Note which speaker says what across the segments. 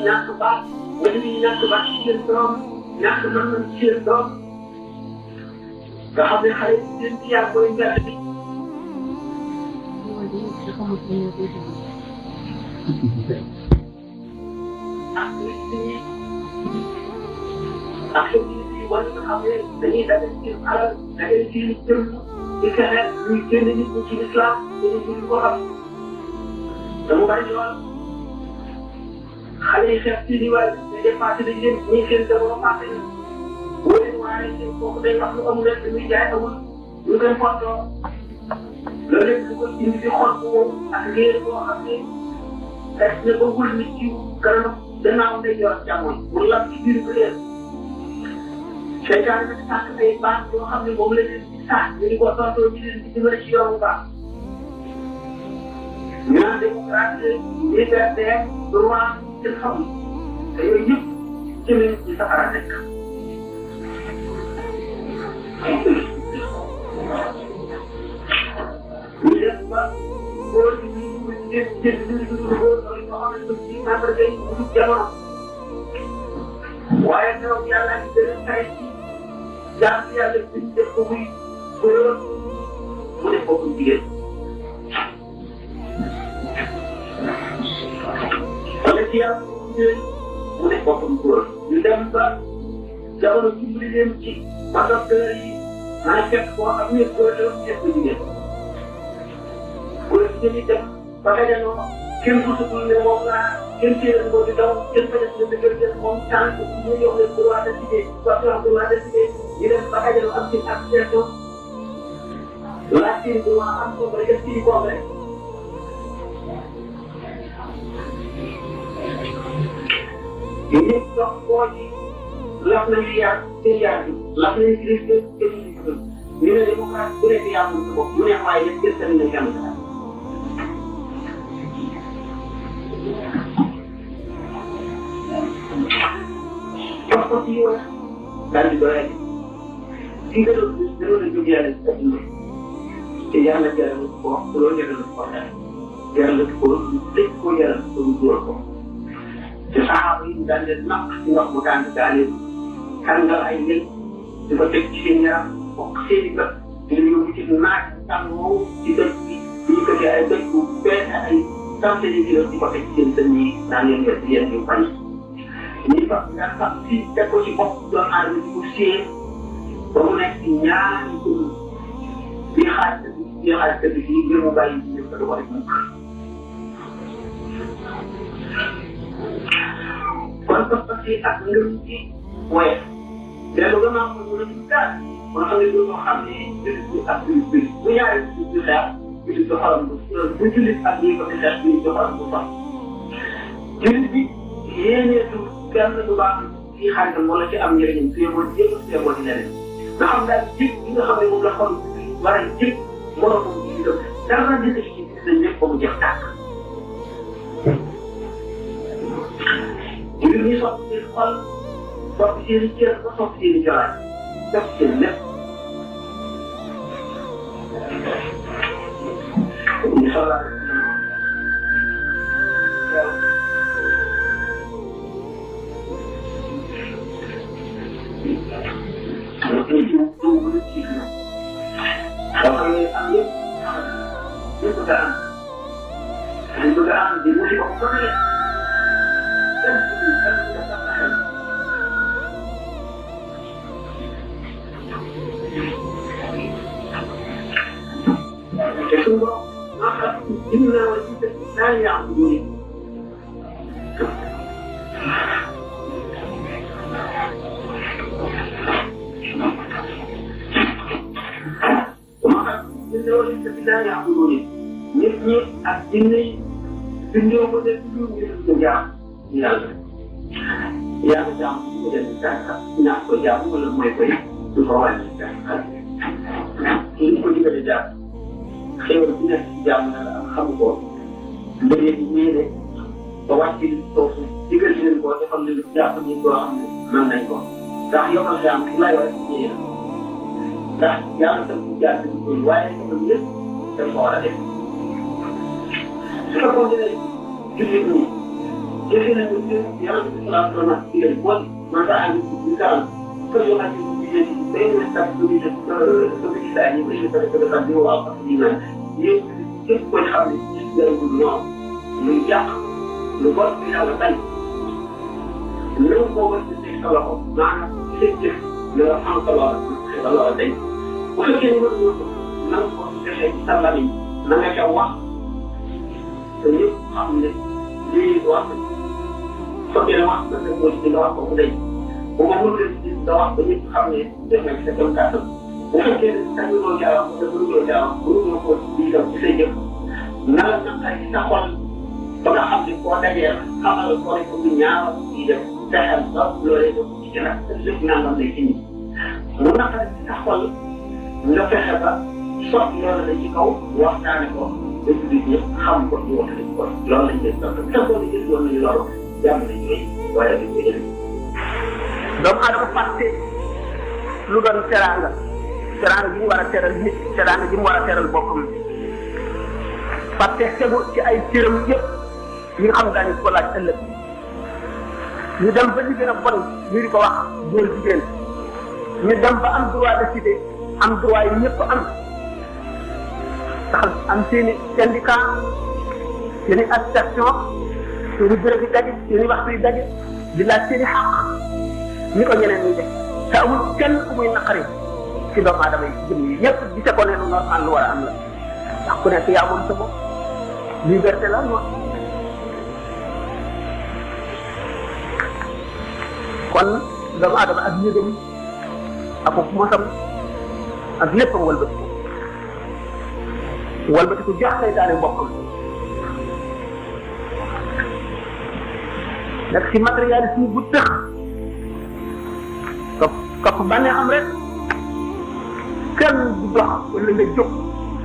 Speaker 1: ñàkk baax wala ñuy ñàkk baax ci seen doom ñàkk mën ci seen doom nga xam ne xale yi seen ci yaa koy mbedd bi. ak nit ñi ak nit ñi wala nga xam ne dañuy dajale seen alal dajale seen jëm di fexe ñuy génn nit ñi ci lislaam dañuy gën ko xam dama bari lool xale yi xeex ci diwaan bi dépassé nañ leen ñii seen jamono passé nañ boo leen waaye seen kooku day wax lu amul rek muy jaay amul lu koy fontoo loolu lépp lu ko indi di xol bu wow ak réer boo xam ne fekk na ba wul nit ci kanam gannaaw day yor càmmoñ pour lam ci biir bu leen seytaan nag sàkk ay baax yoo xam ne moom la leen di sax ñu di ko tontoo ñu leen di dimbale ci yoonu baax ñu naan démocratie liberté droit te xam te yooyu yëpp jëmee ci safara nekk ñu def ba góor ñi ñu jël jël ñu góor ñoo xam ne ci membre day ñu jamono waaye ñoom yàlla ñu gën a tay ci jaam yàlla bi ñu def ko muy góor mu def ko muy jigéen wala ci yàlla mu def ko muy góor ñu dem ba jamono dimbali leen ci docteur yi maa fekk boo xam ne góor la def ko jigéen góor jigéen yi dem ba dajaloo kenn gisatul ne moom laa kenn téeral ko di daw kenn fa def ne dëgër jël moom tànk ñu jox leen droit de cité soit droit de cité ñu dem ba dajaloo am ci association laaj seen droit am ko ba def ci congrès ñu ñëpp dox koo ci laf nañu yaar seen yaar bi laf nañu crise de ñu ne démocratie bu nekk yaa mun sa bopp mu neex waaye yëpp jël seen nañ kenn jox ko ci yoon daal di doyati ci gënoon a jóg yàlla ci adduna te yàlla jaral ko wax loolu jaral ko wax jaral ko tëj ko jaral ko dóor ko te saxaaba yi daan leen naq ci ndox mu tàng daal leen tàngal ay njël di ko teg ci seen yaram bokk seen i bët di leen yóbbu ci naaj tàng moomu ci dëkk bi ñu ko ay dëkk bu benn ay centaine de kilos di ko teg ci seen sën yi daan leen def di leen ñu bañ ñi fa nga sax si teg ko ci bopp doon aar bi mu séen ba mu nekk ci ñaari kuréel bi xaaj bi fii ngir mu bàyyi ñu ko du ko def mukk kon pas-pas yi ak ngëm ci woye léegi ba maa ko mën a gis daal ba nga xam ne doo xam ne jullit bi ak jullit bi bu ñaari jullit bi xeex jullit bi xolam bu jullit ak lii ko di xeex jullit bi xolam bu sax jullit bi yéeneetu kenn du baax ci xaritam wala ci am njëriñam su yemoon yëpp su yemoon ci leneen nga xam daal jëg bi nga xam ne moom la xol war a jëg moromam ci itam dara dina ci gis nañ lépp ba mu jeex tàkk jullit ñi soppi seen xol soppi seen i cër ba soppi seen i jolaay def seen lépp ñu soxlaa ak jinne yi bindoo ko def lu ñu ko jaam yàlla yàlla jaam ko def tànka ñaan ko jaam wala mooy koy du ko wàññi tànka ñu ko digale jaam xewal bi nekk ci jaam na la am xam ko léegi ñeene ba wàcc foofu digal leen ko defal leen jàpp ni koo xam ne mën nañ ko ndax yomal jaam ki lay wax ñeene ndax yàlla tam ci jaam bi koy waaye defal lépp dañ ko war a def su fekkoon ne jullit ñi jëfee nañu yàlla bi salaatu wa ci leen bon man daa am ci karam ko yo xam ni ci day na tax du ñu ko ci saa yi ñu ko ko tax di waaw ak di na yéen képp koy xam ne ci lay du ñoo muy yàq lu bon bi yàlla bañ lu ko war ci sa loxo maanaam ci jëf la am ko la day bu fekkee ni mënu ko na ko defee ci sa lamiñ na nga ca wax te ñëpp xam ne lii wax fekkee ne wax na sa mooy ci nga wax ko mu day bu ma mënul ci nga wax ba ñëpp xam ne def na ci sa doon kàttan bu fekkee ne sax ñu doon jaaw te mënuloo jaaw mënuloo ko di dem ci say jëf na la naqar ci sa xol ba nga xam ne koo dajee xamal ko ne ko du ñaaw di def fexeel ba loolee ko ci gën a lépp nangam lay indi mu naqar ci sa xol nga fexe ba sot loolu la ci kaw waxtaane ko ba jullit ñëpp xam ko ñu wax ko loolu lañ leen sant te boo di doon nañu loolu jàmm nañ ñooy waaye dañ ko jëlee doomu aadama fàtte lu doon teraanga gi mu war a teral nit teraanga gi mu war a teral boppam fàtte tegu ci ay cëram yëpp yi nga xam daañu ko laaj ëllëg ñu dem ba li gën a bon ñu di ko wax góor jigéen ñu dem ba am droit de cité am droit yi ñëpp am tax am seeni syndicat seeni association seeni béréb yi daje seeni waxtu yi daje di laaj seeni xàq ni ko ñeneen ñuy def te amul kenn ku muy naqari ci doomu aadama yi jëm yi ñëpp gise ko ne lu normal lu war a am la ndax ku nekk yaa moom sa bopp liberté la moom kon doomu aadama ak yëgam ak mosam ak léppam walbatiku jox saytaane boppam nekk ci matérialisme bu tëx topp bànnee xam rek kenn du dox wala nga jóg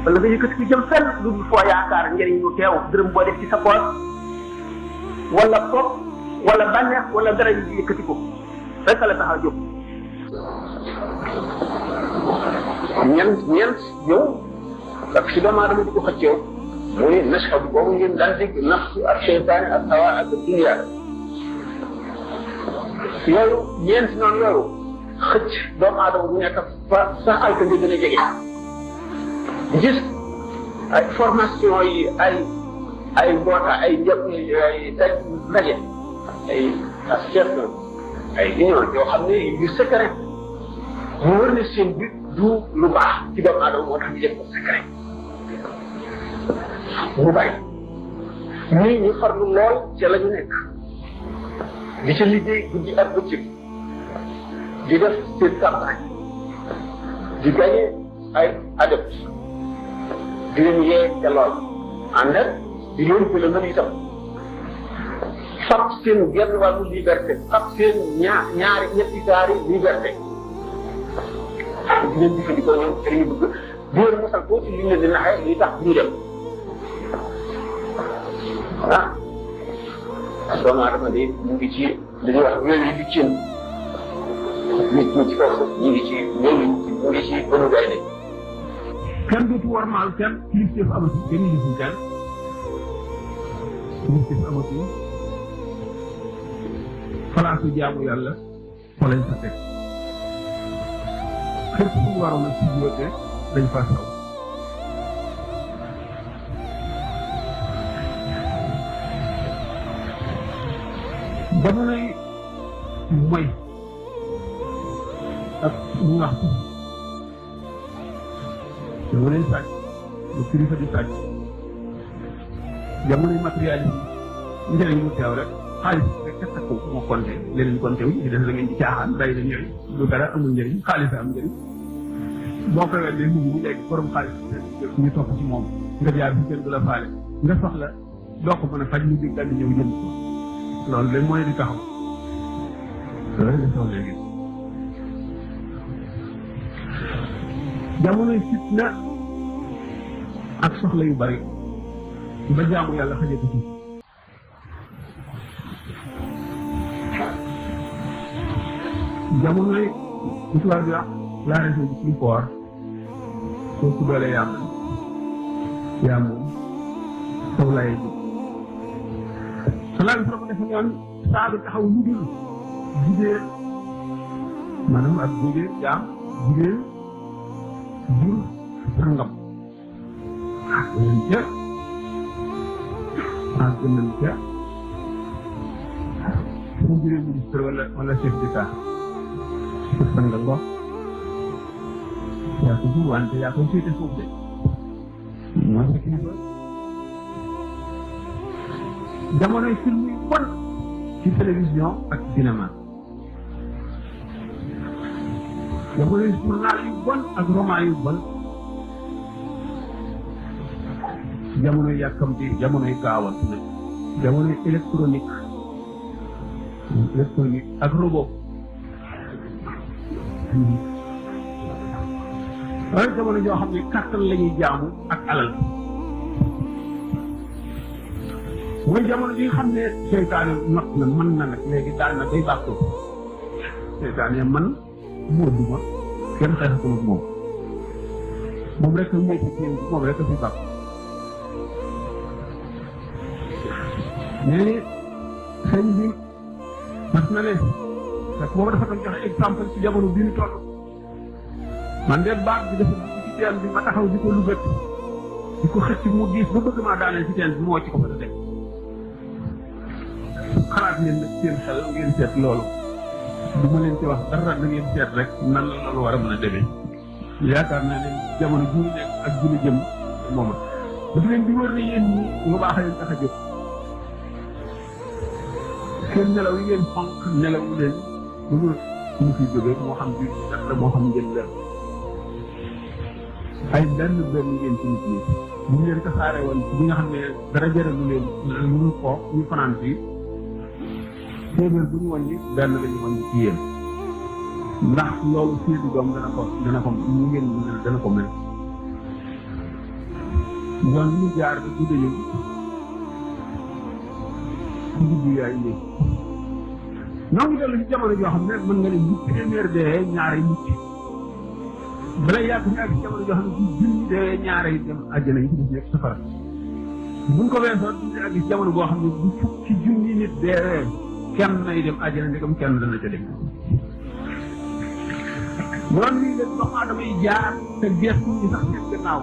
Speaker 1: wala nga yëkkati ko jëm fenn lu dul foo yaakaar njëriñ lu teew dërëm boo def ci sa poos wala topp wala bànneex wala dara ñu yëkkati ko rek la tax a jóg ñeent yow ak si doomu aadama di ko xëccoo muy nashadu boobu ngeen daan dégg nafsu ak seytaane ak hawa ak dunya yooyu ñeent noonu yooyu xëcc doomu aadama bu nekk fa sa alka nga gën a jege gis ay formation yi ay mboota ay njëpp ay daje ay association ay union yoo xam ne yu secret mu wër ne seen but du lu baax ci doomu aadama moo tax ñu def ko secret mu bàyyi ñii ñu farlu lool ca la ñu nekk di ca liggéey guddi ak bëccëg di def seen campagne di gagné ay adeptes di leen yee ca lool ànd ak di leen ko la mën itam fab seen genn wàllu liberté fab seen ñaari ñetti gaari liberté di leen jëfandikoo ñoom te ñu bëgg di leen mosal ko ci li ñu leen di naxee li tax ñu dem doomu aadama de mu ngi ci dañuy wax wéew yi di cin nit ñi ci kaw ñu ngi ci wéew yi mu ngi ci bënu gaynde kenn dootu warmaal kenn kilifteef amatul kenn yëful kenn kilifteef amatul palaasu jaamu yàlla fa lañ fa teg xëpp fu waroon a sujjóote dañ fa saw jamonoy mooy ak lu wax jamonoy sàcc lu kilifa di sàcc jamonoy matérialisme njëriñ mu teew rek xaalis rek ca takku moo compté leneen compté wu ñu def la ngeen di caaxaan bàyyi la ñooy lu dara amul njëriñ xaalis am njëriñ boo ko weddee mu léegi borom xaalis ñu topp ci moom nga jaar fi kenn du la faale nga soxla doo ko mën a faj mu di dal di ñëw jënd ko loolu léegi mooy di taxaw loolu la soxla léegi jamonoy fitna ak soxla yu bari ba jaamu yàlla xajatu ci jamonoy histoire bi wax la raison du plus fort soo ko doolee yaa moom saw laye ji
Speaker 2: wala ñu fa def yoon saa bi taxaw lu dul jigéen maanaam ak jigéen jaam jigéen jur sangam gënal ca su juree ministre wala chef d'état sanga ngo yaa ko jur wante yaa koy féete foofu de mooy sa kilifa jamonoy film yu bon ci télévision ak cinéma jamonoy journal yu bon ak roman yu bon jamonoy yàkkamti jamonoy gaawant nag jamonoy électronique ak robot waaye jamono joo xam ne kàttan la ñuy jaamu ak alal mooy jamono ji nga xam ne seytaane not na mën na nag léegi daal na day bàkkoo seytaane man moo duma kenn xeexatul ak moom rek mooy ci kéem moom rek fi bàkk mais sëñ bi mas na ne fekk boobu dafa doon joxe exemple ci jamono bii ñu toll man de baag bi dafa dugg ci teen bi ma taxaw di ko lugat di ko xëcc mu diis ba bëgg maa daaneel ci teen bi mu wàcc ko fa da teg xalaat ngeen nag seen xel ngeen seet loolu du ma leen ci wax dara da ngeen seet rek nan la loolu war a mën a demee yaakaar naa ne jamono ji ñu nekk ak ji ñu jëm moom dafa leen di wër ne yéen ñi lu baax leen tax a jóg seen nelaw yi ngeen fonk nelaw leen lu mu fi jógee moo xam bi la moo xam ngeen la ay benn ngeen ci nit ñi bu ñu leen tasaare woon bi nga xam ne dara jëralu leen lu ko ñu fanaan fii téeméer bu ñu wàññi benn la ñu wàññi ci yéen ndax loolu seeni doom dana ko ñu ngeen dana ko mel yoon ñu jaar bi bu dee ci digg yaay yi ñoo ngi dellu ci jamono joo xam ne mën nga ne bu téeméer dee ñaari mucc balay yàgg ñu ak jamono joo xam ne bu junni dee ñaari dem àjjana yi ci def nekk safara buñ ko weesoo duñu ak jamono boo xam ne bu fukki junni nit dee kenn nay dem àjjana ndegam kenn dana ca dem noonu nii leen doomu aadama yi jaar te gestu ñi sax seen gannaaw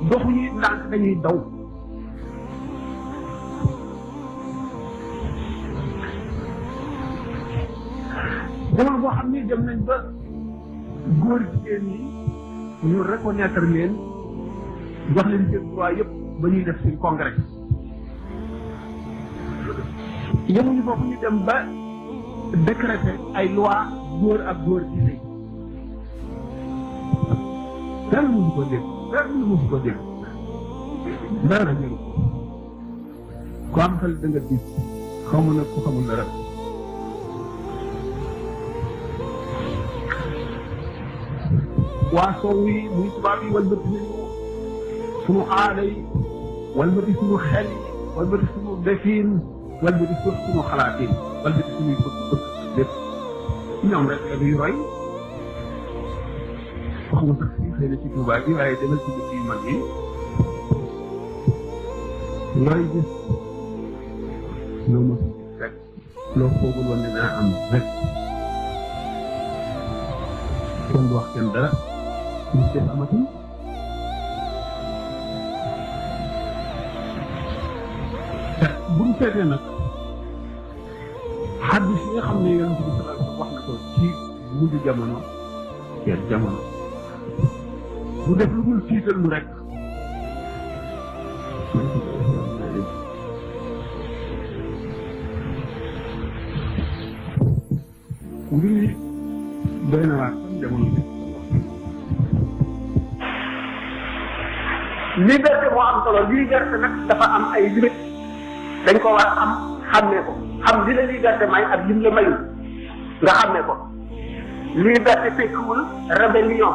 Speaker 2: doxuñu ndànk dañuy daw jamono boo xam ne dem nañ ba góor jigéen ñi ñu reconnaître leen jox leen seen droit yëpp ba ñuy def seen congrès yemuñu foofu ñu dem ba décréter ay loi góor ak góor ci sëy dara mësu ko dégg dara ñëru ko am xel da nga gis xaw ma nag ku xamul dara waa soow yi muy tubaab yi walbati nañu sunu aada yi walbati sunu xel yi walbati sunu defin walbati sunu xalaatin walbati sunuy bëgg lépp ñoom rek la duy roy waxuma sax fii xëy na ci Tuubaa bi waaye demal ci dëkk yu mag yi looy gis loo mos rek loo foogul woon ne naa am rek kenn du wax kenn dara ñu def amatul bu ñu seetee nag xaddis yi nga xam ne yonent bi sallallahu alayhi wa sallam wax na ko ci mujj jamono keer jamono bu def lu dul tiital lu rek mbir yi doy na waar jamono bi liberté moo am solo liberté nag dafa am ay limite dañ ko war a xàmmee ko xam li la liberté may ak lim la mayul nga xàmmee ko liberté fekkiwul rébellion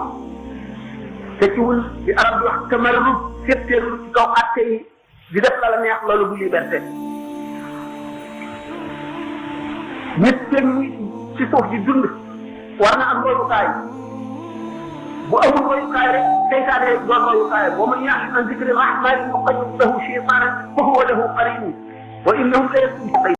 Speaker 2: fekkiwul di arab di wax tamarrud féttéerlu ci kaw atte yi di def la la neex loolu bu liberté nit seen muy ci suuf di dund war na am royukaay bu amul royukaay rek seytaane doon royukaay wa man ya'shu an zikri rahmani nuqayyid lahu shaytanan fa huwa lahu qarin wa innahum la yasma'un